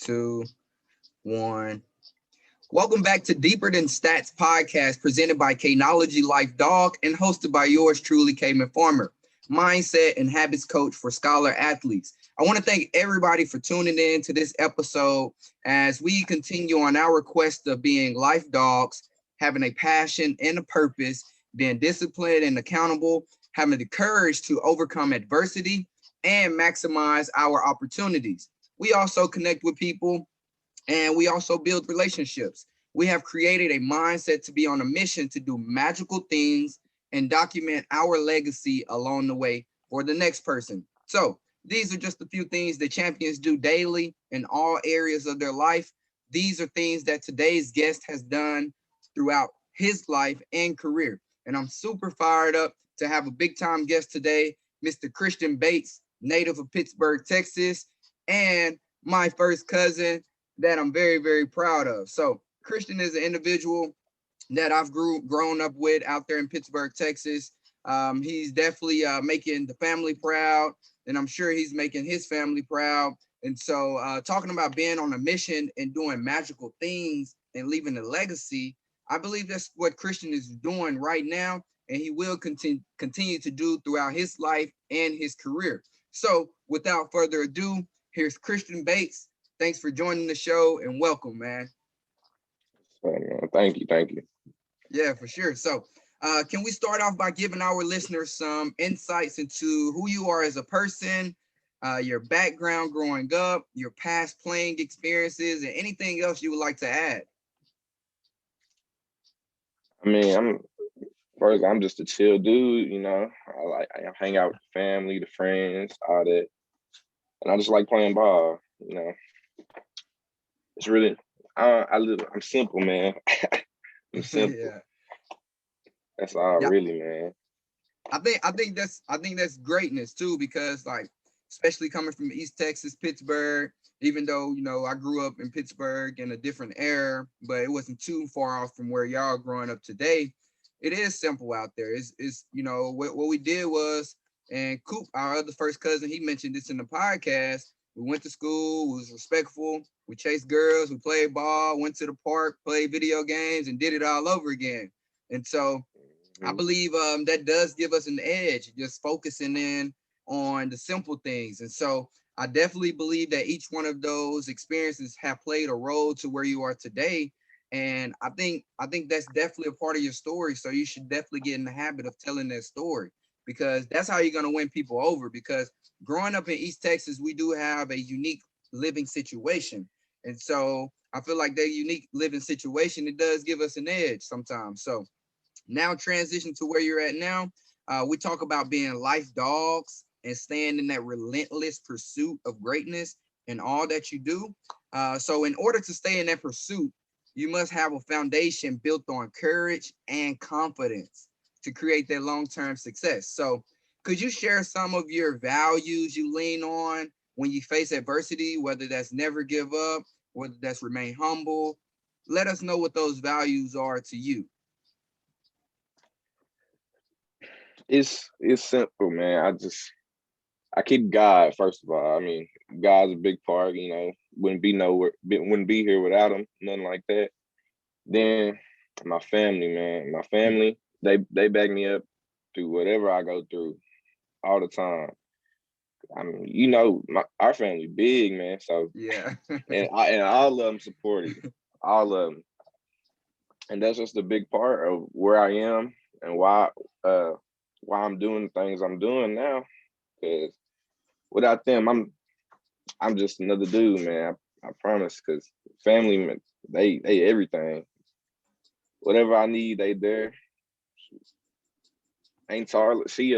two, one. Welcome back to Deeper Than Stats podcast, presented by K9ology Life Dawg and hosted by yours truly, Kaymon Farmer, mindset and habits coach for scholar athletes. I want to thank everybody for tuning in to this episode as we continue on our quest of being life dogs, having a passion and a purpose, being disciplined and accountable, having the courage to overcome adversity and maximize our opportunities. We also connect with people and we also build relationships. We have created a mindset to be on a mission to do magical things and document our legacy along the way for the next person. So, these are just a few things that champions do daily in all areas of their life. These are things that today's guest has done throughout his life and career. And I'm super fired up to have a big time guest today, Mr. Christian Bates, native of Pittsburgh, Texas, and my first cousin that I'm very, very proud of. So Christian is an individual that I've grown up with out there in Pittsburgh, Texas. He's definitely making the family proud, and I'm sure he's making his family proud. And so talking about being on a mission and doing magical things and leaving a legacy, I believe that's what Christian is doing right now, and he will continue to do throughout his life and his career. So without further ado, here's Christian Bates. Thanks for joining the show and welcome, man. Thank you. Thank you. Yeah, for sure. So can we start off by giving our listeners some insights into who you are as a person, your background growing up, your past playing experiences, and anything else you would like to add? I mean, I'm just a chill dude, you know. I hang out with the family, the friends, all that. And I just like playing ball, you know. It's really I'm simple, man. I'm simple. Yeah. That's all Yeah. really, man. I think that's greatness too, because like especially coming from East Texas, Pittsburgh, even though I grew up in Pittsburgh in a different era, but it wasn't too far off from where y'all growing up today. It is simple out there. It's what we did was, and Coop, our other first cousin, he mentioned this in the podcast. We went to school, was respectful, we chased girls, we played ball, went to the park, played video games, and did it all over again. And so I Mhm. believe that does give us an edge, just focusing in on the simple things. And so I definitely believe that each one of those experiences have played a role to where you are today. And I think that's definitely a part of your story. So you should definitely get in the habit of telling that story, because that's how you're gonna win people over. Because growing up in East Texas, we do have a unique living situation. And so I feel like that unique living situation, it does give us an edge sometimes. So now transition to where you're at now. We talk about being life dogs and staying in that relentless pursuit of greatness in all that you do. So in order to stay in that pursuit, you must have a foundation built on courage and confidence to create that long-term success. So could you share some of your values you lean on when you face adversity, whether that's never give up, whether that's remain humble? Let us know what those values are to you. It's simple, man. I keep God first of all. I mean, God's a big part, you know. Wouldn't be here without him, nothing like that. Then my family, man. My family, they back me up through whatever I go through all the time. I mean, you know, our family big, man. So Yeah. and all of them support you, all of them, and that's just a big part of where I am and uh why I'm doing the things I'm doing now. Because without them, I'm just another dude, man. I promise. Because family, man, they everything. Whatever I need, they there. Ain't Tarla, she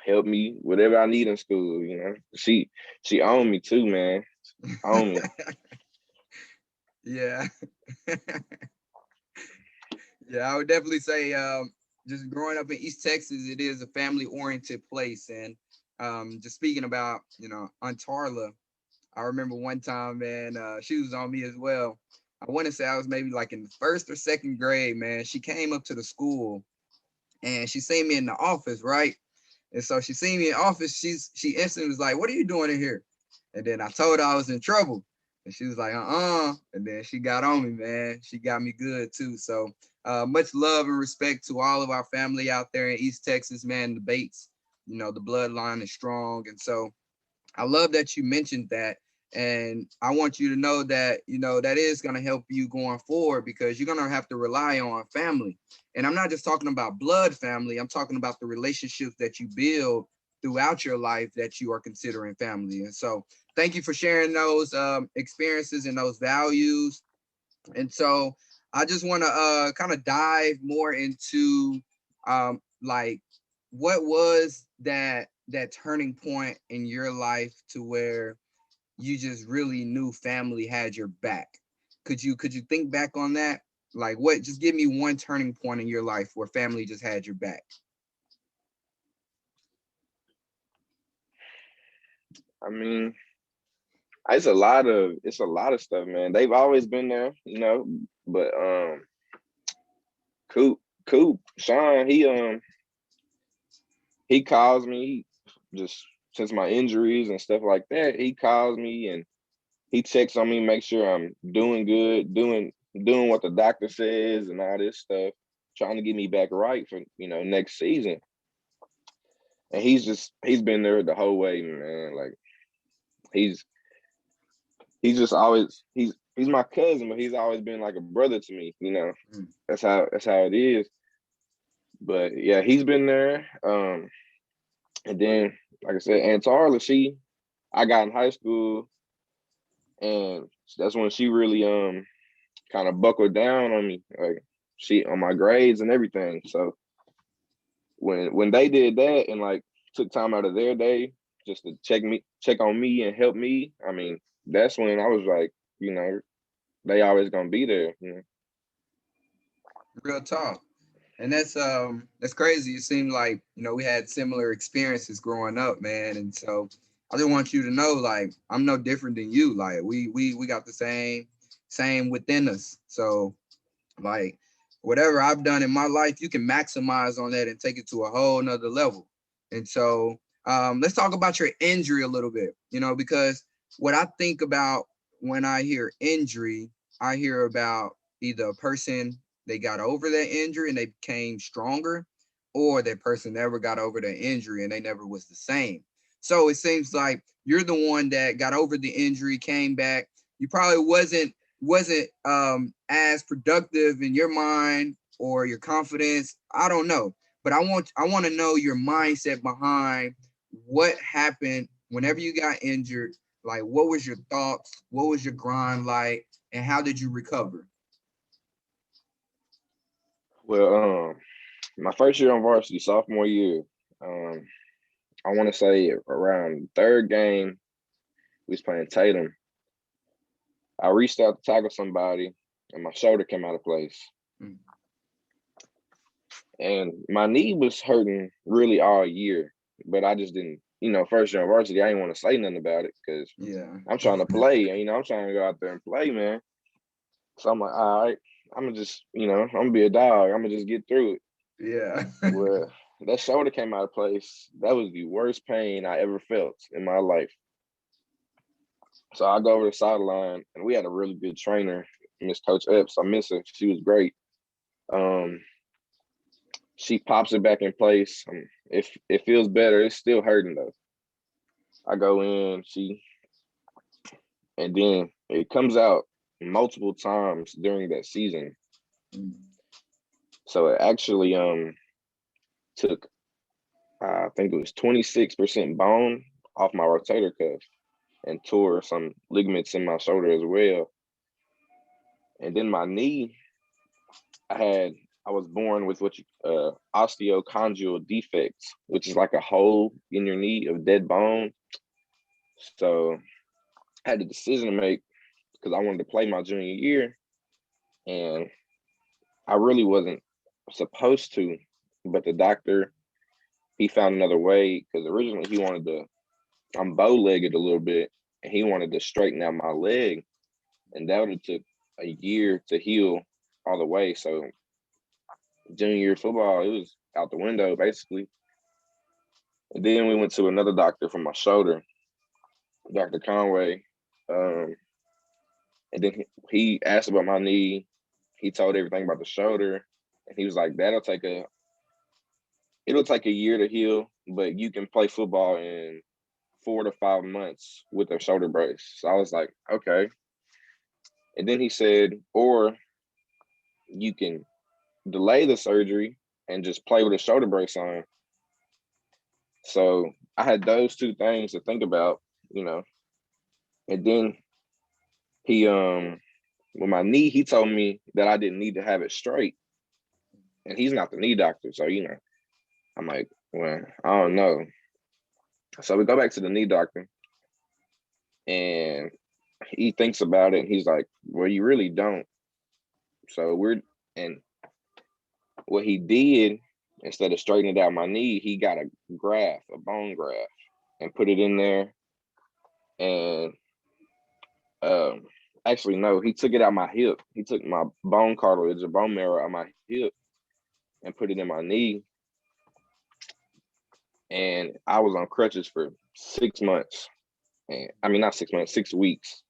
help me whatever I need in school. You know, she owned me too, man. Own me. Yeah. Yeah, I would definitely say just growing up in East Texas, it is a family oriented place. And just speaking about, Aunt Tarla, I remember one time, man, she was on me as well. I want to say I was maybe like in the first or second grade, man. She came up to the school and she seen me in the office, right? And so she seen me in office. She instantly was like, "What are you doing in here?" And then I told her I was in trouble. And she was like, and then she got on me, man. She got me good too. So much love and respect to all of our family out there in East Texas, man. The Bates, the bloodline is strong. And so I love that you mentioned that. And I want you to know that, that is going to help you going forward, because you're going to have to rely on family. And I'm not just talking about blood family. I'm talking about the relationships that you build throughout your life that you are considering family. And so thank you for sharing those experiences and those values. And so I just want to kind of dive more into like, what was that turning point in your life to where you just really knew family had your back? Could you think back on that? Like, what, just give me one turning point in your life where family just had your back. I mean, it's a lot of stuff, man. They've always been there, but Coop, Sean, he calls me just since my injuries and stuff like that. He calls me and he checks on me, make sure I'm doing good, doing what the doctor says and all this stuff, trying to get me back right for next season. And he's been there the whole way, man. Like he's he's just always he's my cousin, but he's always been like a brother to me. Mm. That's how it is. But yeah, he's been there. And then like I said, Aunt Tarla, I got in high school, and that's when she really kind of buckled down on me, like she on my grades and everything. So when they did that and like took time out of their day just to check on me and help me, I mean, that's when I was like, they always gonna be there. Real talk. And that's crazy. It seemed like, we had similar experiences growing up, man. And so I just want you to know, like, I'm no different than you. Like, we got the same within us. So, like, whatever I've done in my life, you can maximize on that and take it to a whole nother level. And so let's talk about your injury a little bit, because what I think about when I hear injury, I hear about either a person, they got over that injury and they became stronger, or that person never got over the injury and they never was the same. So it seems like you're the one that got over the injury, came back. You probably wasn't as productive in your mind or your confidence. I don't know, but I want to know your mindset behind what happened whenever you got injured. Like, what was your thoughts? What was your grind like? And how did you recover? Well, my first year on varsity, sophomore year, um, I want to say around third game, we was playing Tatum. I reached out to tackle somebody, and my shoulder came out of place. Mm. And my knee was hurting really all year, but I just didn't, first year on varsity, I didn't want to say nothing about it because Yeah. I'm trying to play, and I'm trying to go out there and play, man. So I'm like, all right, I'm gonna just, I'm gonna be a dog. I'm gonna just get through it. Yeah. Well, that shoulder came out of place. That was the worst pain I ever felt in my life. So I go over the sideline, and we had a really good trainer, Miss Coach Epps. I miss her. She was great. Um, she pops it back in place. If it feels better, it's still hurting though. I go in, and then it comes out multiple times during that season. Mm. So it actually took I think it was 26% bone off my rotator cuff and tore some ligaments in my shoulder as well. And then my knee, I had I was born with what you osteochondral defects, which is like a hole in your knee of dead bone. So I had a decision to make because I wanted to play my junior year, and I really wasn't supposed to, but the doctor, he found another way because originally he wanted to. I'm bow-legged a little bit, and he wanted to straighten out my leg, and that would have took a year to heal all the way. So junior year football, it was out the window basically. And then we went to another doctor for my shoulder, Dr. Conway. Um, And then he asked about my knee. He told everything about the shoulder, and he was like, it'll take a year to heal, but you can play football in 4 to 5 months with a shoulder brace. So I was like, okay. And then he said, or you can delay the surgery and just play with a shoulder brace on. So I had those two things to think about, you know. And then he with my knee, he told me that I didn't need to have it straight. And he's not the knee doctor. So, I'm like, well, I don't know. So we go back to the knee doctor and he thinks about it and he's like, well, you really don't. So and what he did, instead of straightening out my knee, he got a bone graft, and put it in there. And actually, no, he took it out my hip. He took my bone cartilage, or bone marrow out my hip, and put it in my knee. And I was on crutches for 6 months. And I mean, not 6 months, 6 weeks.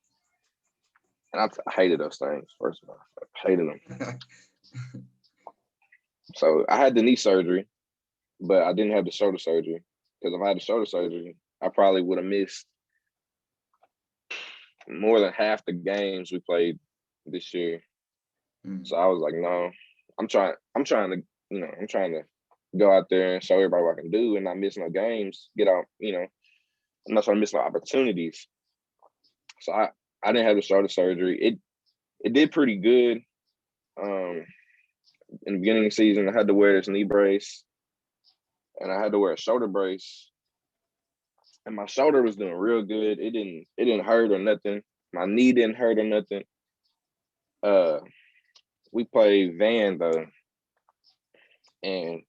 And I hated those things, first of all. I hated them. So I had the knee surgery, but I didn't have the shoulder surgery. Because if I had the shoulder surgery, I probably would have missed more than half the games we played this year. So I was like, no, I'm trying to go out there and show everybody what I can do and not miss no games, get out, I'm not trying to miss no opportunities. So I didn't have the shoulder surgery. It did pretty good. In the beginning of the season, I had to wear this knee brace and I had to wear a shoulder brace. And my shoulder was doing real good. It didn't hurt or nothing. My knee didn't hurt or nothing. We played Van though, and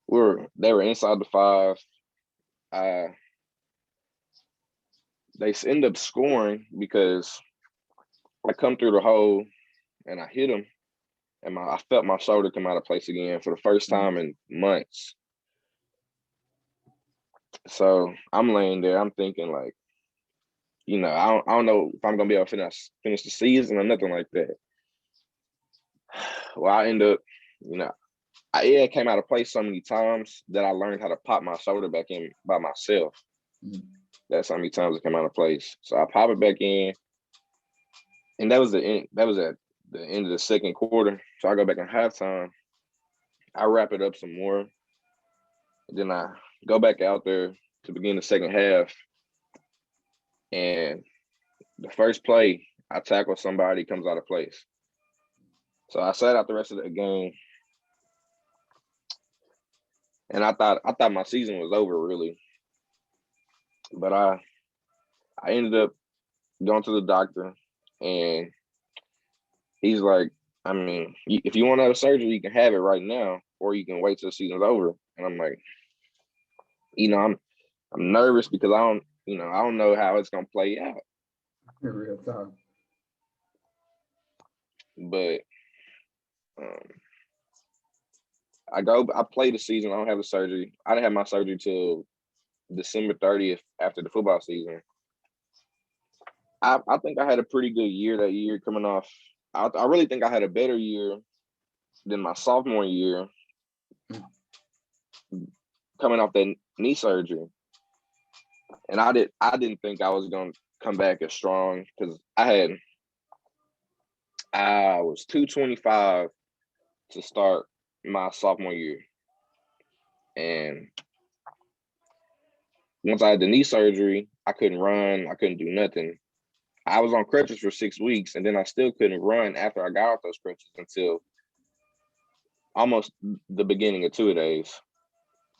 they were inside the 5. They ended up scoring because I come through the hole and I hit them, and I felt my shoulder come out of place again for the first time in months. So I'm laying there, I'm thinking like, I don't know if I'm gonna be able to finish the season or nothing like that. Well, I end up, it came out of place so many times that I learned how to pop my shoulder back in by myself. That's how many times it came out of place. So I pop it back in, and that was the end. That was at the end of the second quarter. So I go back in halftime. I wrap it up some more, and then I go back out there to begin the second half. And the first play, I tackle somebody, comes out of place. So I sat out the rest of the game, and I thought my season was over really. But I ended up going to the doctor, and he's like, I mean, if you want to have a surgery, you can have it right now, or you can wait till the season's over. And I'm like, I'm nervous because I don't know how it's gonna play out. Real talk. But I play the season. I don't have a surgery. I didn't have my surgery till December 30th after the football season. I think I had a pretty good year that year coming off. I really think I had a better year than my sophomore year coming off that knee surgery. And I didn't think I was going to come back as strong because I was 225 to start my sophomore year. And once I had the knee surgery, I couldn't run. I couldn't do nothing. I was on crutches for 6 weeks, and then I still couldn't run after I got off those crutches until almost the beginning of 2 days.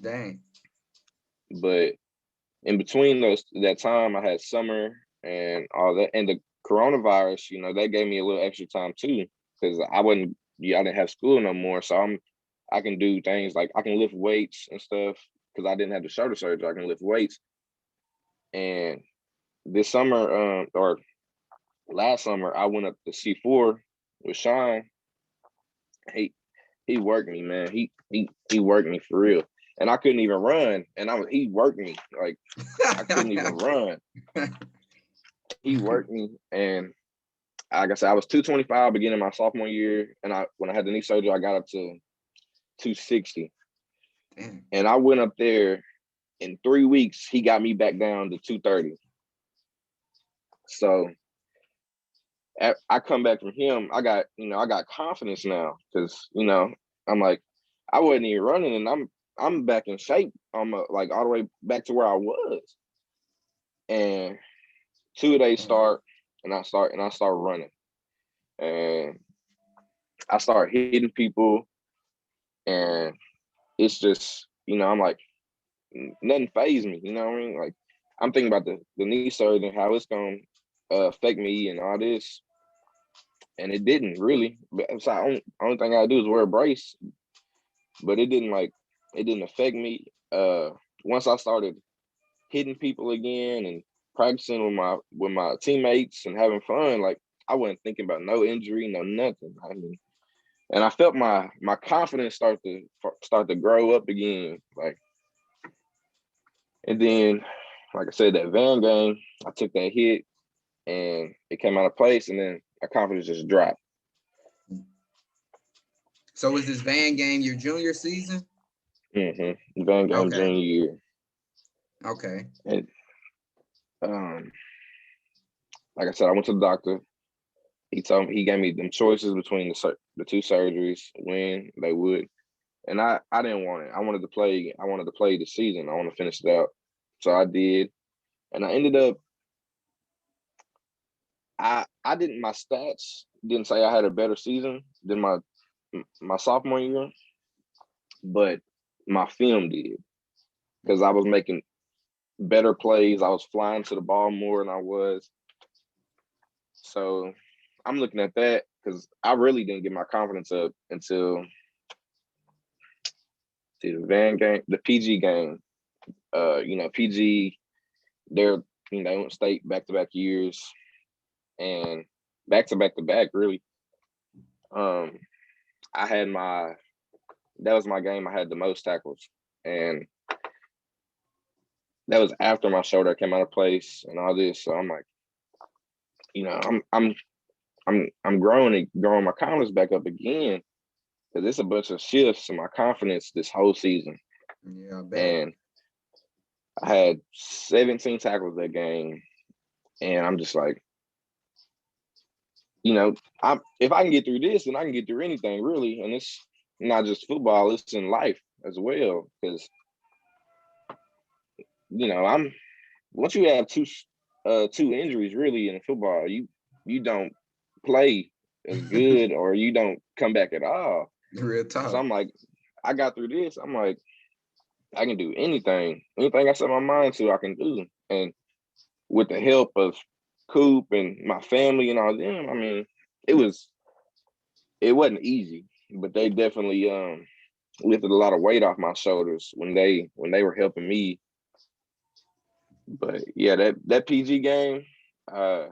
Dang. But in between that time, I had summer and all that, and the coronavirus. That gave me a little extra time too, because I didn't have school no more, so I can do things like I can lift weights and stuff because I didn't have the shoulder surgery. I can lift weights, and this summer, or last summer, I went up to C4 with Sean. He worked me, man. He worked me for real. And I couldn't even run. And he worked me. Like I couldn't even run. He worked me. And like I said, I was 225 beginning my sophomore year, and when I had the knee surgery, I got up to 260. Damn. And I went up there in 3 weeks. He got me back down to 230. So I come back from him. I got confidence now because I'm like, I wasn't even running, and I'm back in shape. I'm like all the way back to where I was. And 2 days start, and I start running, and I start hitting people, and it's just I'm like, nothing phased me. You know what I mean? Like, I'm thinking about the knee surgery and how it's gonna affect me and all this, and it didn't really. So only thing I do is wear a brace, but it didn't affect me. Once I started hitting people again and practicing with my teammates and having fun, like I wasn't thinking about no injury, no nothing. I mean, and I felt my confidence start to grow up again, like. And then, like I said, that van game, I took that hit and it came out of place, and then my confidence just dropped. So was this van game your junior season? Van game Okay. junior year. Okay. And like I said, I went to the doctor. He gave me them choices between the two surgeries when they would, and I didn't want it. I wanted to play. I wanted to play the season. I want to finish it out. So I did, and I ended up. I didn't. My stats didn't say I had a better season than my sophomore year, but my film did, because I was making better plays. I was flying to the ball more than I was. So I'm looking at that because I really didn't get my confidence up until the van game, the PG game. PG, they went state back-to-back years and back-to-back really. I had that was my game. I had the most tackles, and that was after my shoulder came out of place and all this. So I'm like, I'm growing my confidence back up again, because it's a bunch of shifts in my confidence this whole season. Yeah, I bet. And I had 17 tackles that game, and I'm just like, if I can get through this, then I can get through anything really. And it's not just football; it's in life as well. Because I'm once you have two injuries really in football, you don't play as good, or you don't come back at all. Real tough. So I'm like, I got through this. I'm like, I can do anything I set my mind to, I can do. And with the help of Coop and my family and all them, I mean, it wasn't easy, but they definitely lifted a lot of weight off my shoulders when they were helping me. But yeah, that PG game, I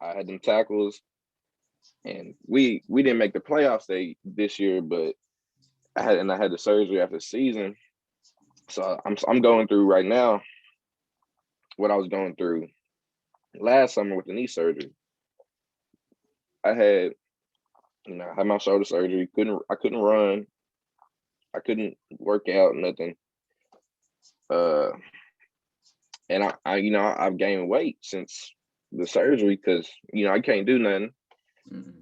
had them tackles, and we didn't make the playoffs this year, but I had the surgery after the season. So I'm going through right now what I was going through last summer with the knee surgery. I had my shoulder surgery. I couldn't run. I couldn't work out, nothing. And I've gained weight since the surgery, because I can't do nothing. Mm-hmm.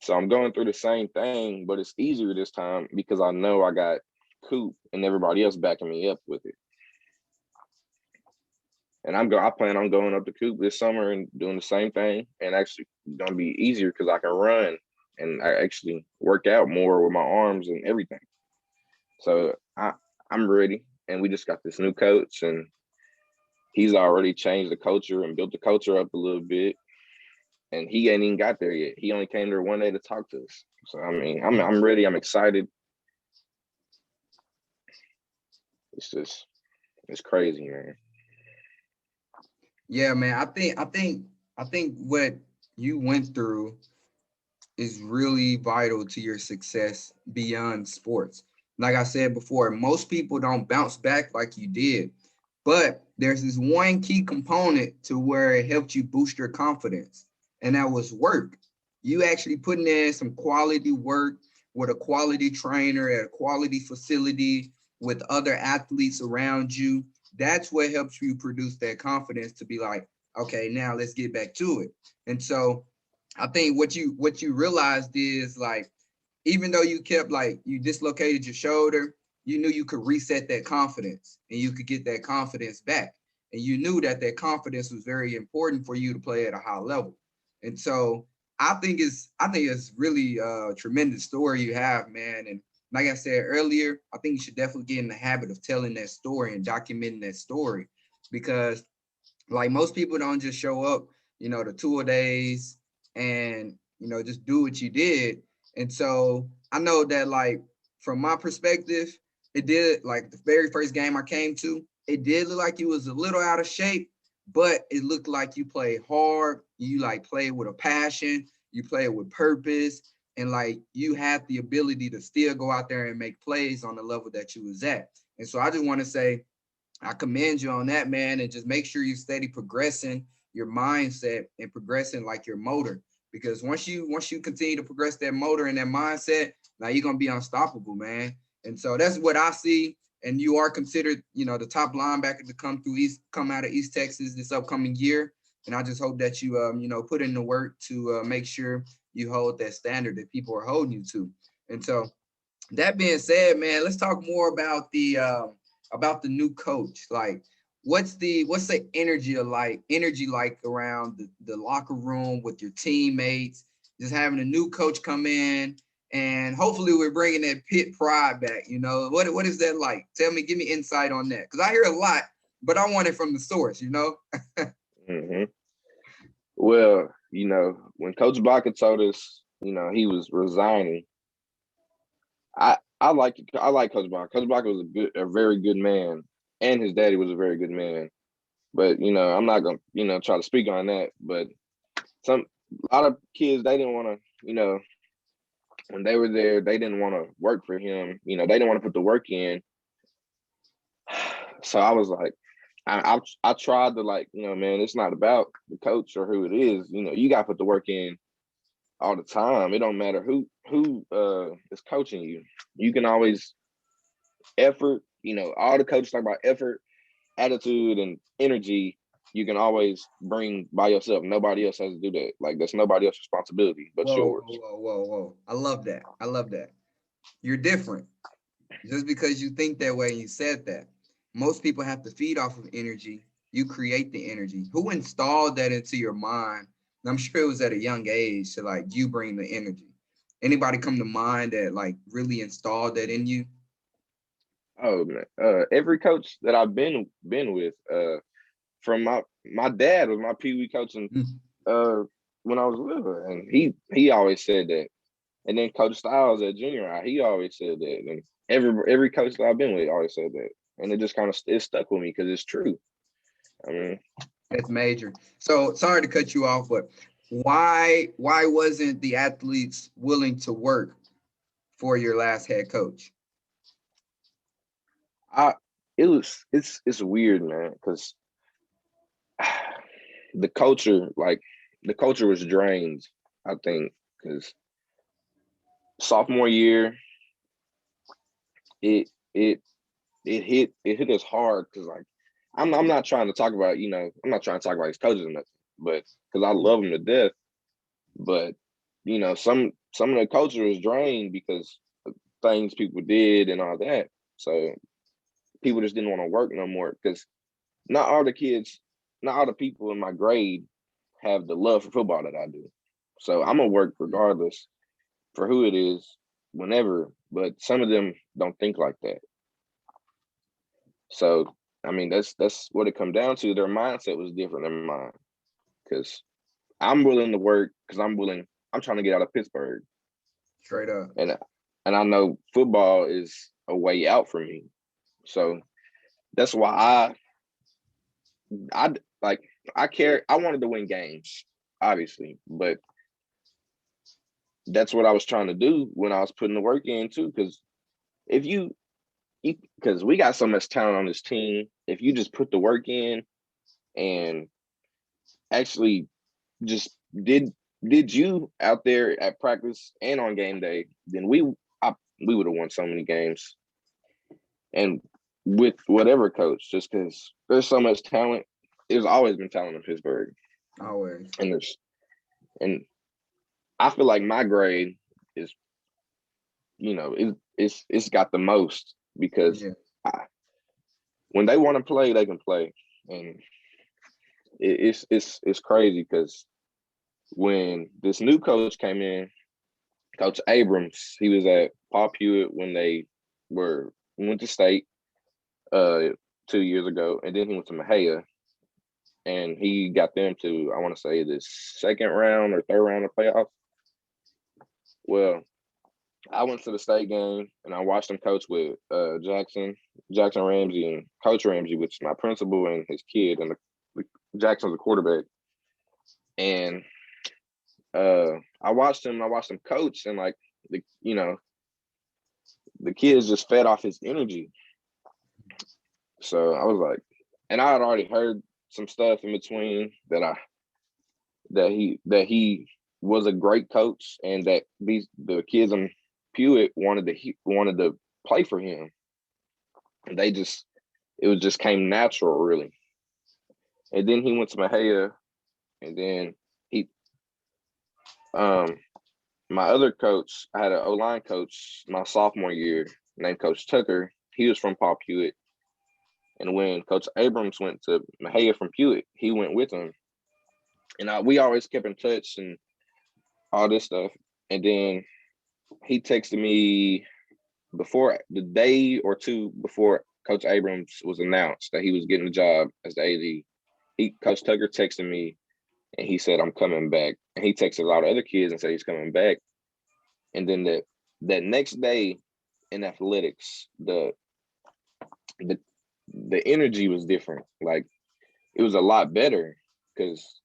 So I'm going through the same thing, but it's easier this time because I know I got Coop and everybody else backing me up with it. And I plan on going up to Coop this summer and doing the same thing, and actually gonna be easier because I can run and I actually work out more with my arms and everything. So I'm ready, and we just got this new coach, and he's already changed the culture and built the culture up a little bit. And he ain't even got there yet. He only came there one day to talk to us. So I mean, I'm ready. I'm excited. It's crazy, man. Yeah, man. I think what you went through is really vital to your success beyond sports. Like I said before, most people don't bounce back like you did, but there's this one key component to where it helped you boost your confidence. and that was work. You actually putting in some quality work with a quality trainer at a quality facility with other athletes around you. That's what helps you produce that confidence to be like, okay, now let's get back to it. And so I think what you realized is like, even though you kept like you dislocated your shoulder, you knew you could reset that confidence and you could get that confidence back. And you knew that that confidence was very important for you to play at a high level. And so I think it's really a tremendous story you have, man. And like I said earlier, I think you should definitely get in the habit of telling that story and documenting that story, because like most people don't just show up, the tour days and just do what you did. And so I know that like from my perspective, it did like the very first game I came to, it did look like you was a little out of shape, but it looked like you played hard. You like played with a passion, you played with purpose, and like you had the ability to still go out there and make plays on the level that you was at. And so I just want to say I commend you on that, man, and just make sure you steady progressing your mindset and progressing like your motor. Because once you continue to progress that motor and that mindset, now you're gonna be unstoppable, man. And so that's what I see. And you are considered, the top linebacker to come out of East Texas this upcoming year. And I just hope that you, put in the work to make sure you hold that standard that people are holding you to. And so that being said, man, let's talk more about the new coach. Like, what's the energy like around the locker room with your teammates, just having a new coach come in, and hopefully we're bringing that pit pride back. What is that like? Tell me, give me insight on that, because I hear a lot, but I want it from the source. Hmm. Well, when Coach Baca told us, he was resigning, I like Coach Baca. Coach Baca was a very good man, and his daddy was a very good man. But I'm not gonna try to speak on that. But a lot of kids, they didn't want to, when they were there, they didn't want to work for him. They didn't want to put the work in. So I was like, I tried to, like, man, it's not about the coach or who it is. You got to put the work in all the time. It don't matter who is coaching you. You can always effort. All the coaches talk about effort, attitude, and energy. You can always bring by yourself. Nobody else has to do that. Like, that's nobody else's responsibility but Whoa, yours. whoa, whoa, whoa, whoa! I love that. I love that. You're different. Just because you think that way and you said that. Most people have to feed off of energy. You create the energy. Who installed that into your mind? And I'm sure it was at a young age to like you bring the energy. Anybody come to mind that like really installed that in you? Oh man, every coach that I've been with, from my dad was my pee wee coach, and Mm. uh, when I was little, and he always said that. And then Coach Styles at junior high, he always said that. And every coach that I've been with always said that. And it just kind of it stuck with me because it's true. I mean, That's major. So sorry to cut you off, but why wasn't the athletes willing to work for your last head coach? I it's weird, man, because the culture, like the culture was drained, I think, because sophomore year, it it it hit us hard because, like, I'm not trying to talk about, I'm not trying to talk about his coaches or nothing, but because I love him to death. But some of the culture was drained because of things people did and all that. So people just didn't want to work no more because not all the kids, not all the people in my grade have the love for football that I do. So I'm gonna work regardless for who it is, whenever. But some of them don't think like that. So I mean, that's what it come down to. Their mindset was different than mine because I'm willing to work because I'm willing. I'm trying to get out of Pittsburgh, Straight up. and I know football is a way out for me. So that's why I like I care. I wanted to win games, obviously, but that's what I was trying to do when I was putting the work in too. Because if because we got so much talent on this team, if you just put the work in and actually just did you out there at practice and on game day, then we would have won so many games. And with whatever coach, just because there's so much talent. There's always been talent in Pittsburgh. Always. And I feel like my grade is, it's got the most because when they want to play, they can play. And it's crazy because when this new coach came in, Coach Abrams, he was at Paul Hewitt when they went to state 2 years ago, and then he went to Mahia, and he got them to, I want to say, the second round or third round of playoffs. Well, I went to the state game and I watched him coach with Jackson Ramsey, and Coach Ramsey, which is my principal, and his kid, and Jackson's a quarterback. And I watched him coach, and like the kids just fed off his energy. So I was like, and I had already heard some stuff in between that he was a great coach, and that the kids in Hewitt wanted to play for him. And it just came natural, really. And then he went to Mahia, and then my other coach, I had an O-line coach my sophomore year named Coach Tucker. He was from Paul Hewitt. And when Coach Abrams went to Mahia from Hewitt, he went with him. And we always kept in touch and all this stuff. And then he texted me before, the day or two before Coach Abrams was announced that he was getting the job as the AD. Coach Tucker texted me, and he said, "I'm coming back." And he texted a lot of other kids and said he's coming back. And then that next day in athletics, the energy was different. Like, it was a lot better because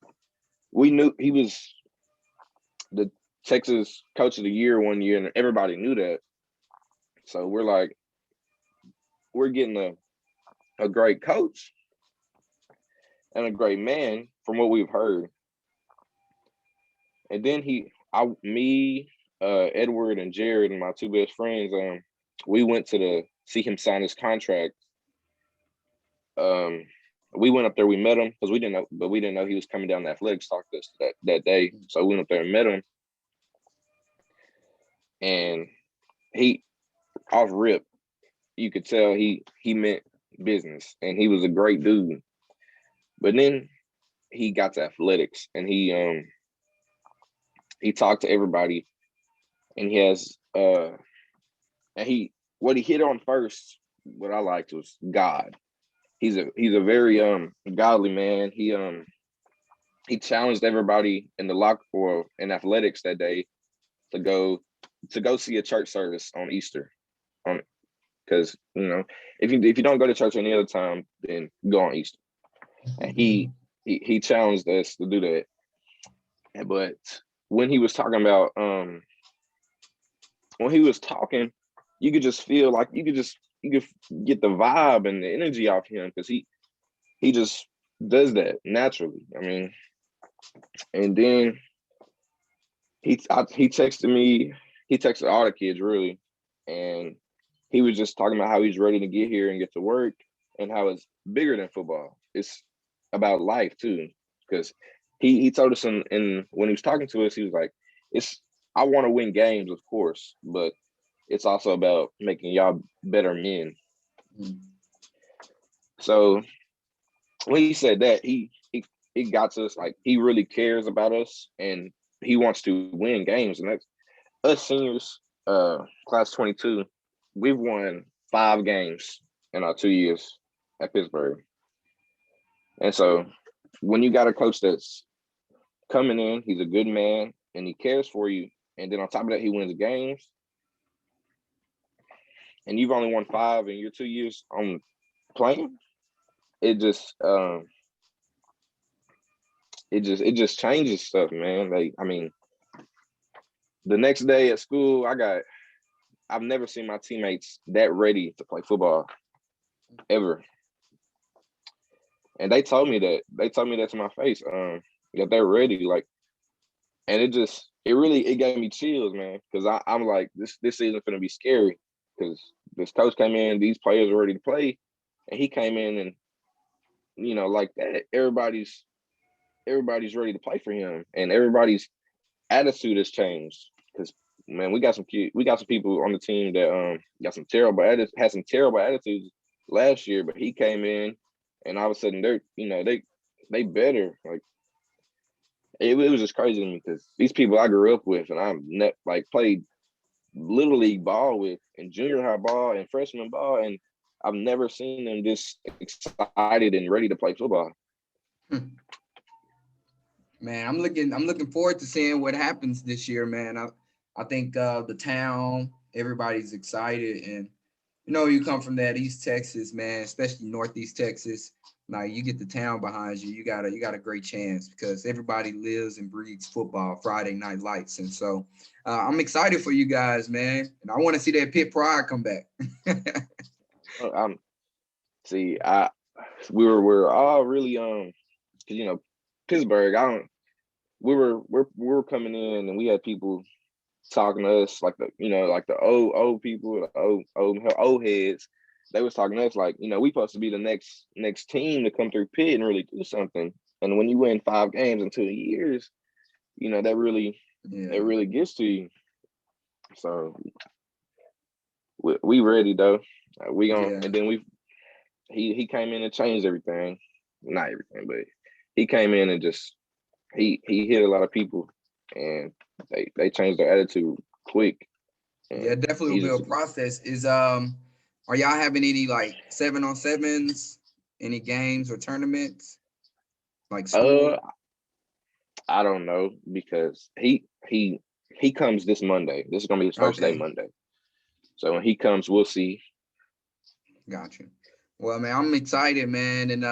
we knew he was the Texas Coach of the Year one year, and everybody knew that. So we're like, we're getting a great coach and a great man from what we've heard. And then Edward and Jared and my two best friends, we went to see him sign his contract. We went up there, we met him because we didn't know he was coming down to athletics talk to us that day. So we went up there and met him. And he, off rip, you could tell he meant business, and he was a great dude. But then he got to athletics, and he talked to everybody, and he has what he hit on first, what I liked, was God. He's a very godly man. He challenged everybody in the locker or in athletics that day to go see a church service on Easter, because if you don't go to church any other time, then go on Easter. And he challenged us to do that. But when he was talking about you could just feel like you could get the vibe and the energy off him, because he just does that naturally. I mean, and then he texted me. He texted all the kids, really, and he was just talking about how he's ready to get here and get to work, and how it's bigger than football. It's about life too, because he told us in when he was talking to us, he was like, I want to win games, of course, but it's also about making y'all better men. Mm-hmm. So when he said that, he got to us, like, he really cares about us, and he wants to win games. And that's us seniors, class 22, we've won 5 games in our 2 years at Pittsburgh. And so when you got a coach that's coming in, he's a good man, and he cares for you, and then on top of that, he wins games, and you've only won 5 in your 2 years on playing, it just changes stuff, man. Like, I mean, the next day at school, I've never seen my teammates that ready to play football ever. And they told me that to my face, that they're ready. Like, and it gave me chills, man, because I'm like, this season's gonna be scary because this coach came in, these players are ready to play, and he came in and like that, everybody's ready to play for him, and everybody's attitude has changed because man, we got some people on the team that got some had some terrible attitudes last year, but he came in and all of a sudden they better. Like it was just crazy to me because these people I grew up with and like played little league ball with and junior high ball and freshman ball, and I've never seen them this excited and ready to play football. Man, I'm looking forward to seeing what happens this year, man. I think the town, everybody's excited, and you come from that East Texas, man, especially Northeast Texas. Like you get the town behind you, you got a great chance because everybody lives and breathes football, Friday night lights, and so I'm excited for you guys, man, and I want to see that Pitt Pride come back. I'm see, we're all really 'cause, Pittsburgh. I don't. We were coming in and we had people talking to us like the old people, the old heads. They was talking to us like we supposed to be the next team to come through Pitt and really do something. And when you win 5 games in 2 years, that really Yeah, gets to you. So we ready though. We gonna yeah. and then he came in and changed everything. Not everything, but he came in and just he hit a lot of people and they changed their attitude quick. Yeah, And it definitely will he be just a process. Are y'all having any like 7-on-7s, any games or tournaments like school? uh I don't know because he comes this Monday. This is gonna be his first day Okay, Monday. So when he comes, we'll see. got you. Well, man, I'm excited, man. And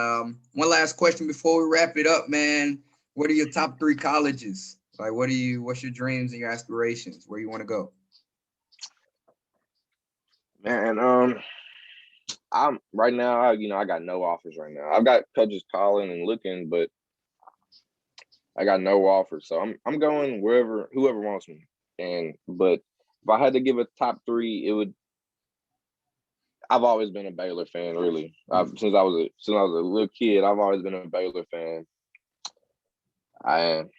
one last question before we wrap it up, man. What are your top 3 colleges? Like, what's your dreams and your aspirations? Where you want to go? Man, I'm right now, I got no offers right now. I've got coaches calling and looking, but I got no offers. So I'm going whoever wants me. But if I had to give a top three, I've always been a Baylor fan, really. Since I was a little kid, I've always been a Baylor fan. I am.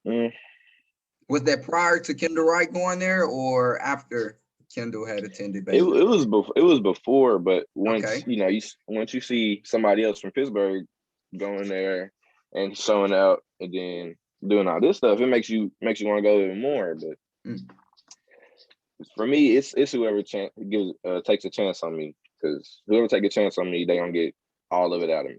Mm, Was that prior to Kendall Wright going there or after Kendall had attended it Baylor? it was before, but once Okay. once you see somebody else from Pittsburgh going there and showing out and then doing all this stuff, it makes you want to go even more. But Mm. for me, it's whoever takes a chance on me, because whoever take a chance on me, they gonna get all of it out of me.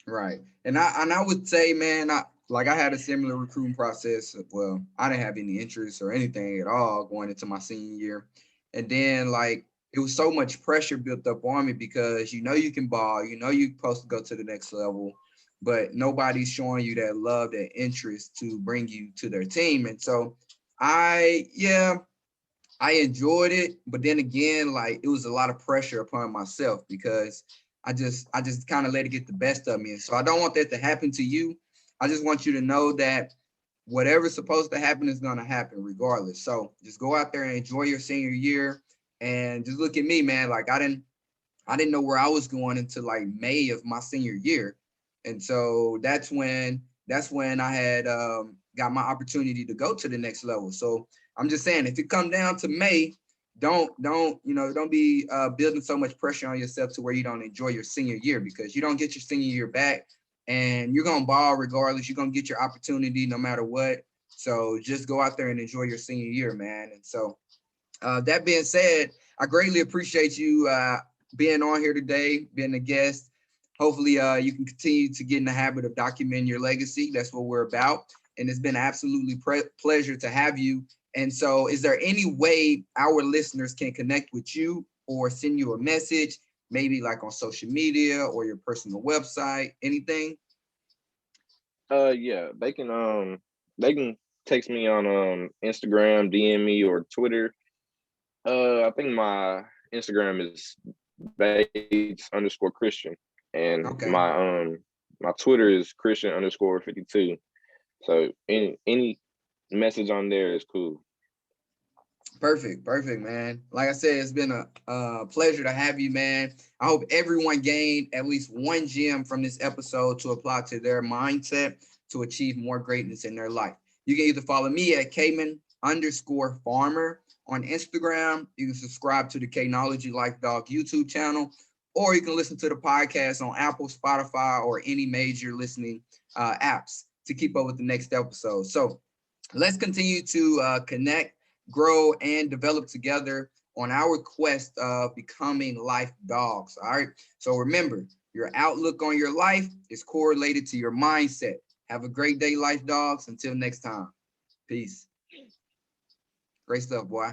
Right. And I would say, man, I had a similar recruiting process. Well, I didn't have any interest or anything at all going into my senior year. And then like it was so much pressure built up on me because you can ball, you're supposed to go to the next level, but nobody's showing you that love, that interest to bring you to their team. And so yeah, I enjoyed it, but then again, like it was a lot of pressure upon myself because I just kind of let it get the best of me. And so I don't want that to happen to you. I just want you to know that whatever's supposed to happen is gonna happen regardless. So just go out there and enjoy your senior year. And just look at me, man. Like I didn't know where I was going until like May of my senior year. And so that's when I had got my opportunity to go to the next level. So I'm just saying, if it come down to May, don't be building so much pressure on yourself to where you don't enjoy your senior year, because you don't get your senior year back, and you're gonna ball regardless. You're gonna get your opportunity no matter what. So just go out there and enjoy your senior year, man. And so that being said, I greatly appreciate you being on here today, being a guest. Hopefully, you can continue to get in the habit of documenting your legacy. That's what we're about. And it's been absolutely pleasure to have you. And so, is there any way our listeners can connect with you or send you a message, maybe like on social media or your personal website, anything? Yeah, they can text me on Instagram, DM me, or Twitter. I think my Instagram is Bates_Christian, and Okay. my Twitter is Christian_52. So any message on there is cool. Perfect, man. Like I said, it's been a pleasure to have you, man. I hope everyone gained at least one gem from this episode to apply to their mindset to achieve more greatness in their life. You can either follow me at Kaymon_Farmer on Instagram. You can subscribe to the K9ology Life Dawg YouTube channel, or you can listen to the podcast on Apple, Spotify, or any major listening apps to keep up with the next episode. So let's continue to connect, grow, and develop together on our quest of becoming life dogs. All right. So remember, your outlook on your life is correlated to your mindset. Have a great day, life dogs. Until next time. Peace. Great stuff, boy.